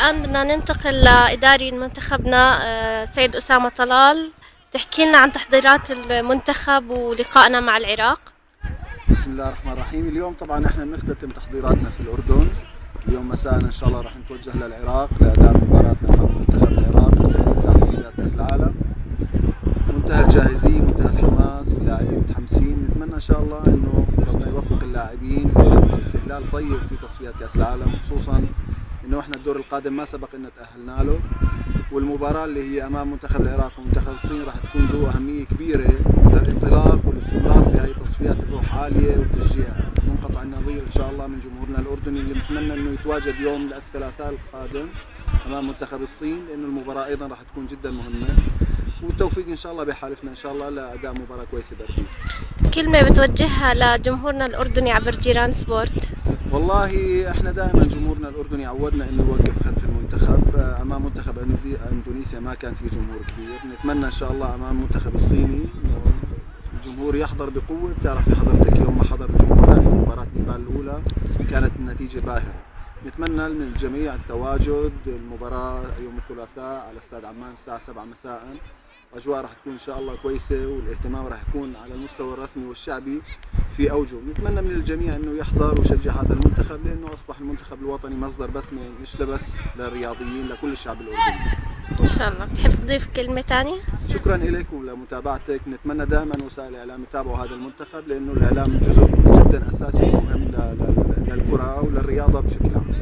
الآن بدنا ننتقل لإداري منتخبنا سيد أسامة طلال. تحكي لنا عن تحضيرات المنتخب ولقائنا مع العراق. بسم الله الرحمن الرحيم. اليوم طبعا احنا بنختتم تحضيراتنا في الأردن. اليوم مساء ان شاء الله راح نتوجه للعراق لأداء مباراتنا مع منتخب العراق لافتتاح تصفيات كأس العالم. منتهى الجاهزية، منتهى الحماس، اللاعبين متحمسين. نتمنى ان شاء الله انه ربنا يوفق اللاعبين لاستهلال طيب في تصفيات كأس العالم، خصوصا انه احنا الدور القادم ما سبق ان تأهلنا له، والمباراة اللي هي امام منتخب العراق ومنتخب الصين راح تكون ذو اهمية كبيرة للانطلاق والاستمرار في هذه التصفيات بروح عالية وتشجيع منقطع النظير ان شاء الله من جمهورنا الاردني، اللي نتمنى انه يتواجد يوم الثلاثاء القادم امام منتخب الصين، لانه المباراة ايضا راح تكون جدا مهمة. والتوفيق ان شاء الله بحالفنا ان شاء الله لاداء مباراة كويسة باردين. كلمة بتوجهها لجمهورنا الأردني عبر جيران سبورت؟ والله احنا دائما جمهورنا الاردني عودنا انه يوقف خلف المنتخب. امام منتخب اندونيسيا ما كان في جمهور كبير. نتمنى ان شاء الله امام المنتخب الصيني انه الجمهور يحضر بقوه. بتعرفي حضرتك يوم ما حضر جمهورنا في مباراه نيبال الاولى كانت النتيجه باهره. نتمنى من الجميع التواجد. المباراه يوم الثلاثاء على استاد عمان الساعه 7 مساء. الاجواء راح تكون ان شاء الله كويسه، والاهتمام راح يكون على المستوى الرسمي والشعبي في اوجه. نتمنى من الجميع انه يحضر ويشجع هذا المنتخب، لانه اصبح المنتخب الوطني مصدر بسمه مش بس للرياضيين، لكل الشعب الاردني. إن شاء الله. بتحب تضيف كلمة تانية؟ شكرا لكم لمتابعتك. نتمنى دائما وسائل الاعلام يتابعوا هذا المنتخب، لانه الاعلام جزء جدا اساسي ومهم للكره وللرياضه بشكل عام.